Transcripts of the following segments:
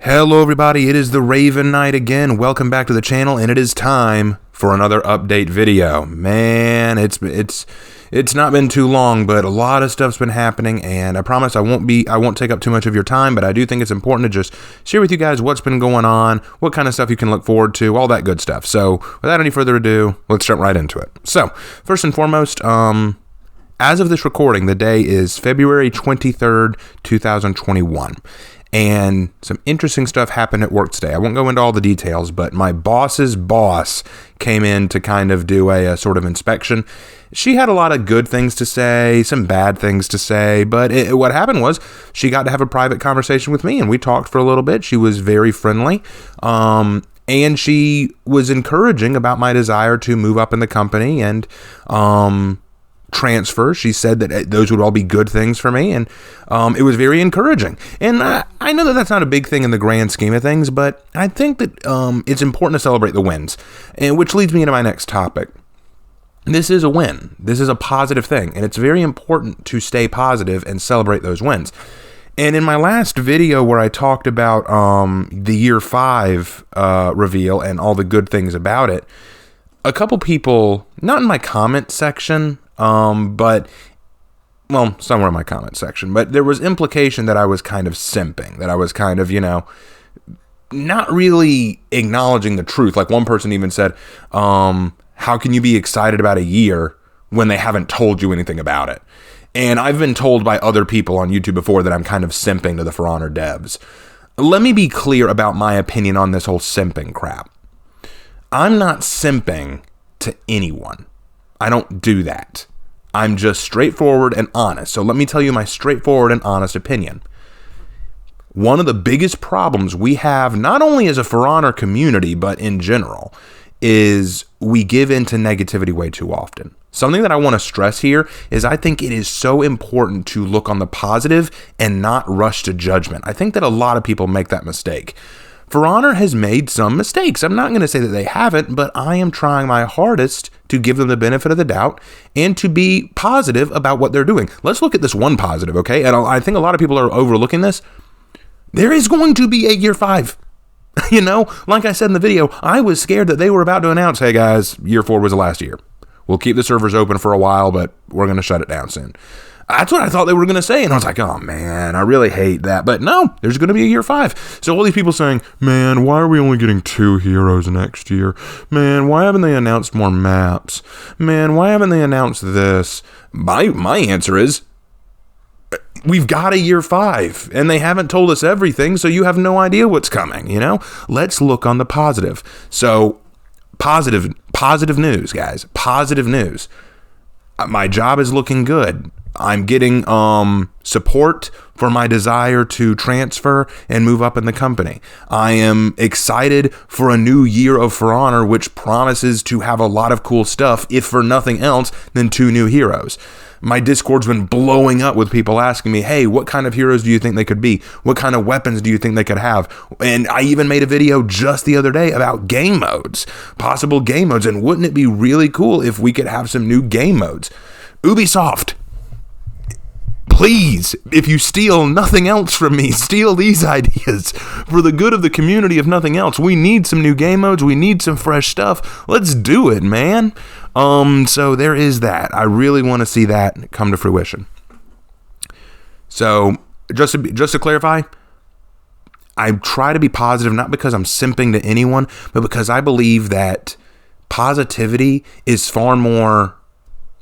Hello everybody, it is the Raven Knight again. Welcome back to the channel, and it is time for another update video. Man, it's not been too long, but a lot of stuff's been happening, and I promise I won't take up too much of your time, but I do think it's important to just share with you guys what's been going on, what kind of stuff you can look forward to, all that good stuff. So, without any further ado, let's jump right into it. So, first and foremost, as of this recording, the day is February 23rd, 2021. And some interesting stuff happened at work today. I won't go into all the details, but my boss's boss came in to kind of do a sort of inspection. She had a lot of good things to say, some bad things to say, but what happened was she got to have a private conversation with me, and we talked for a little bit. She was very friendly, and she was encouraging about my desire to move up in the company and transfer. She said that those would all be good things for me, and it was very encouraging. And I know that that's not a big thing in the grand scheme of things, but I think that it's important to celebrate the wins, and which leads me into my next topic. This is a win. This is a positive thing, and it's very important to stay positive and celebrate those wins. And in my last video where I talked about the year 5 reveal and all the good things about it, a couple people, not in my comment section, but, well, somewhere in my comment section, but there was implication that I was kind of simping, that I was kind of, not really acknowledging the truth. Like one person even said, how can you be excited about a year when they haven't told you anything about it? And I've been told by other people on YouTube before that I'm kind of simping to the For Honor devs. Let me be clear about my opinion on this whole simping crap. I'm not simping to anyone. I don't do that. I'm just straightforward and honest. So let me tell you my straightforward and honest opinion. One of the biggest problems we have, not only as a For Honor community, but in general, is we give in to negativity way too often. Something that I want to stress here is I think it is so important to look on the positive and not rush to judgment. I think that a lot of people make that mistake. For Honor has made some mistakes. I'm not going to say that they haven't, but I am trying my hardest to give them the benefit of the doubt and to be positive about what they're doing. Let's look at this one positive, okay? And I think a lot of people are overlooking this. There is going to be a year 5. Like I said in the video, I was scared that they were about to announce, hey guys, year 4 was the last year. We'll keep the servers open for a while, but we're going to shut it down soon. That's what I thought they were going to say, and I was like, oh man, I really hate that. But no, there's going to be a year 5. So all these people saying, man, why are we only getting 2 heroes next year? Man, why haven't they announced more maps? Man, why haven't they announced this? My answer is, we've got a year 5, and they haven't told us everything, so you have no idea what's coming, Let's look on the positive. So, positive news, guys. Positive news. My job is looking good. I'm getting support for my desire to transfer and move up in the company. I am excited for a new year of For Honor, which promises to have a lot of cool stuff, if for nothing else than 2 new heroes. My Discord's been blowing up with people asking me, hey, what kind of heroes do you think they could be? What kind of weapons do you think they could have? And I even made a video just the other day about game modes, possible game modes. And wouldn't it be really cool if we could have some new game modes? Ubisoft, please, if you steal nothing else from me, steal these ideas for the good of the community, if nothing else. We need some new game modes. We need some fresh stuff. Let's do it, man. So there is that. I really want to see that come to fruition. So just to clarify, I try to be positive, not because I'm simping to anyone, but because I believe that positivity is far more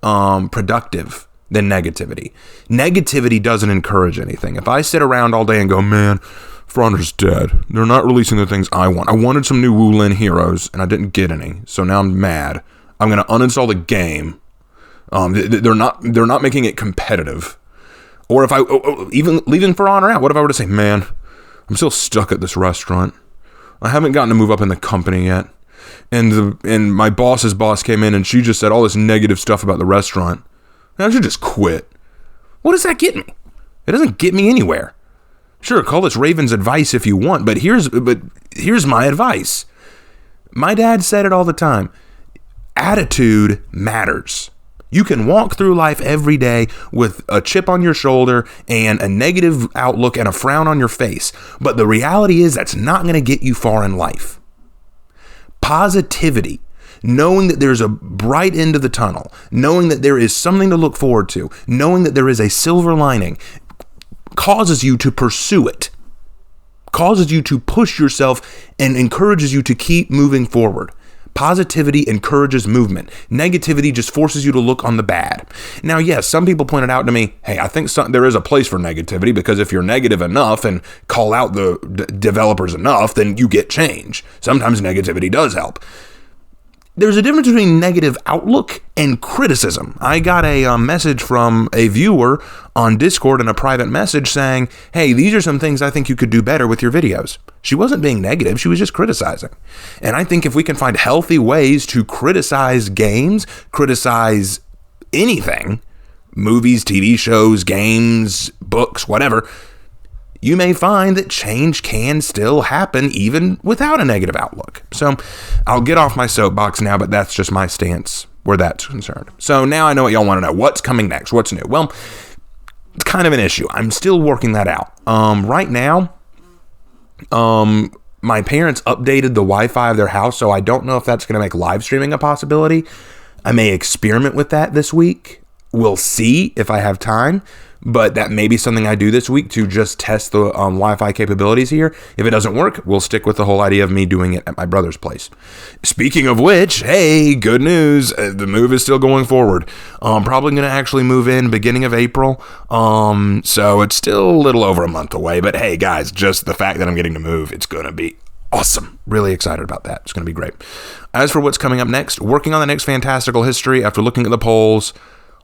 productive than negativity. Negativity doesn't encourage anything. If I sit around all day and go, man, For Honor's dead. They're not releasing the things I want. I wanted some new Wu Lin heroes, and I didn't get any. So now I'm mad. I'm going to uninstall the game. They're not making it competitive. Or if I even leaving For Honor out, what if I were to say, man, I'm still stuck at this restaurant. I haven't gotten to move up in the company yet. And my boss's boss came in and she just said all this negative stuff about the restaurant. I should just quit. What does that get me? It doesn't get me anywhere. Sure, call this Raven's advice if you want, but here's my advice. My dad said it all the time. Attitude matters. You can walk through life every day with a chip on your shoulder and a negative outlook and a frown on your face. But the reality is that's not going to get you far in life. Positivity, knowing that there's a bright end of the tunnel, knowing that there is something to look forward to, knowing that there is a silver lining, causes you to pursue it, causes you to push yourself, and encourages you to keep moving forward. Positivity encourages movement. Negativity just forces you to look on the bad. Now, yes, some people pointed out to me, hey, I think there is a place for negativity, because if you're negative enough and call out the developers enough, then you get change. Sometimes negativity does help. There's a difference between negative outlook and criticism. I got a message from a viewer on Discord in a private message saying, hey, these are some things I think you could do better with your videos. She wasn't being negative, she was just criticizing. And I think if we can find healthy ways to criticize games, criticize anything, movies, TV shows, games, books, whatever, you may find that change can still happen even without a negative outlook. So I'll get off my soapbox now, but that's just my stance where that's concerned. So now I know what y'all want to know. What's coming next? What's new? Well, it's kind of an issue. I'm still working that out. Right now, my parents updated the Wi-Fi of their house, so I don't know if that's going to make live streaming a possibility. I may experiment with that this week. We'll see if I have time. But that may be something I do this week to just test the Wi-Fi capabilities here. If it doesn't work, we'll stick with the whole idea of me doing it at my brother's place. Speaking of which, hey, good news. The move is still going forward. Probably going to actually move in beginning of April. So it's still a little over a month away. But hey, guys, just the fact that I'm getting to move, it's going to be awesome. Really excited about that. It's going to be great. As for what's coming up next, working on the next Fantastical History after looking at the polls.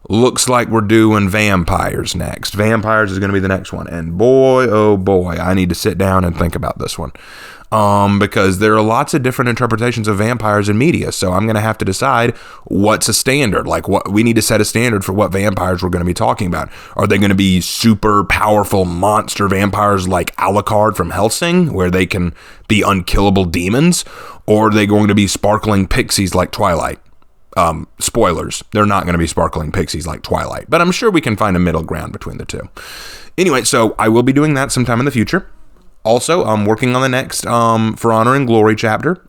Looks like we're doing vampires next. Vampires is going to be the next one. And boy, oh boy, I need to sit down and think about this one. Because there are lots of different interpretations of vampires in media. So I'm going to have to decide what's a standard. Like, what we need to set a standard for what vampires we're going to be talking about. Are they going to be super powerful monster vampires like Alucard from Hellsing, where they can be unkillable demons? Or are they going to be sparkling pixies like Twilight? Spoilers, they're not going to be sparkling pixies like Twilight, but I'm sure we can find a middle ground between the two. Anyway, so I will be doing that sometime in the future. Also, I'm working on the next For Honor and Glory chapter.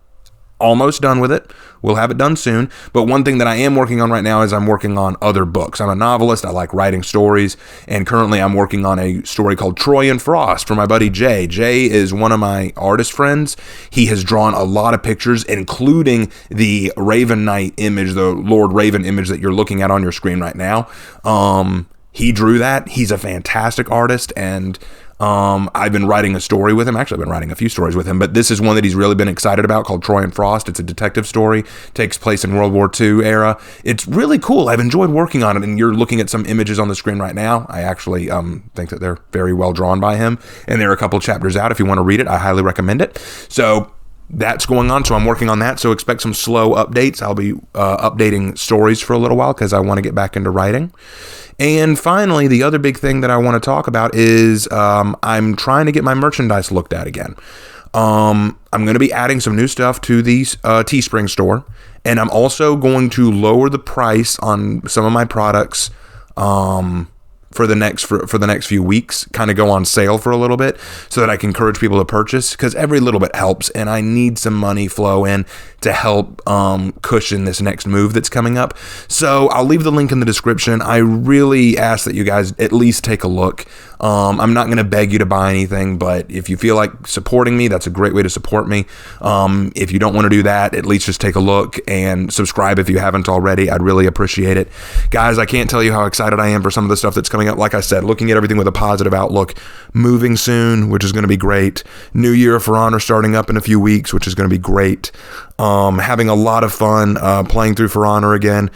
Almost done with it. We'll have it done soon. But one thing that I am working on right now is I'm working on other books. I'm a novelist. I like writing stories. And currently I'm working on a story called Troy and Frost for my buddy Jay. Jay is one of my artist friends. He has drawn a lot of pictures, including the Raven Knight image, the Lord Raven image that you're looking at on your screen right now. He drew that. He's a fantastic artist, and I've been writing a story with him. Actually, I've been writing a few stories with him, but this is one that he's really been excited about, called Troy and Frost. It's a detective story, takes place in World War II era. It's really cool. I've enjoyed working on it, and you're looking at some images on the screen right now. I actually think that they're very well drawn by him, and there are a couple chapters out. If you want to read it, I highly recommend it. So that's going on. So I'm working on that. So expect some slow updates. I'll be updating stories for a little while because I want to get back into writing. And finally, the other big thing that I want to talk about is I'm trying to get my merchandise looked at again. I'm going to be adding some new stuff to the Teespring store, and I'm also going to lower the price on some of my products for the next few weeks, kind of go on sale for a little bit so that I can encourage people to purchase, because every little bit helps, and I need some money flow in to help cushion this next move that's coming up. So I'll leave the link in the description. I really ask that you guys at least take a look. I'm not going to beg you to buy anything, but if you feel like supporting me, that's a great way to support me. If you don't want to do that, at least just take a look and subscribe if you haven't already. I'd really appreciate it. Guys, I can't tell you how excited I am for some of the stuff that's coming up. Like I said, looking at everything with a positive outlook, moving soon, which is going to be great. New Year For Honor starting up in a few weeks, which is going to be great. Having a lot of fun playing through For Honor again.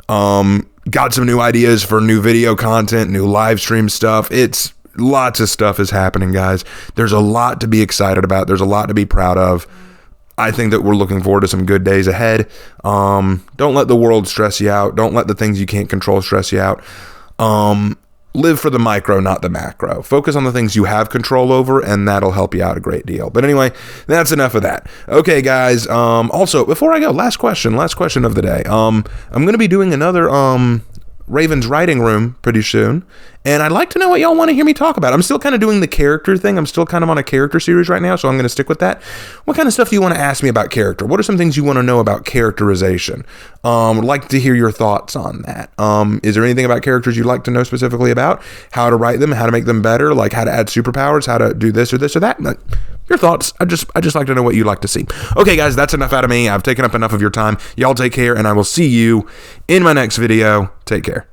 Got some new ideas for new video content, new live stream stuff. It's lots of stuff is happening, guys. There's a lot to be excited about. There's a lot to be proud of. I think that we're looking forward to some good days ahead. Don't let the world stress you out. Don't let the things you can't control stress you out. live for the micro, not the macro. Focus on the things you have control over, and that'll help you out a great deal. But anyway, that's enough of that. Okay, guys. Also, before I go, last question of the day. I'm going to be doing another Ravens Writing Room pretty soon, and I'd like to know what y'all want to hear me talk about. I'm still kind of doing the character thing. I'm still kind of on a character series right now, so I'm going to stick with that. What kind of stuff do you want to ask me about character? What are some things you want to know about characterization? Would like to hear your thoughts on that. Is there anything about characters you'd like to know specifically about? How to write them, how to make them better, like how to add superpowers, how to do this or that? Your thoughts. I just like to know what you'd like to see. Okay, guys, that's enough out of me. I've taken up enough of your time. Y'all take care, and I will see you in my next video. Take care.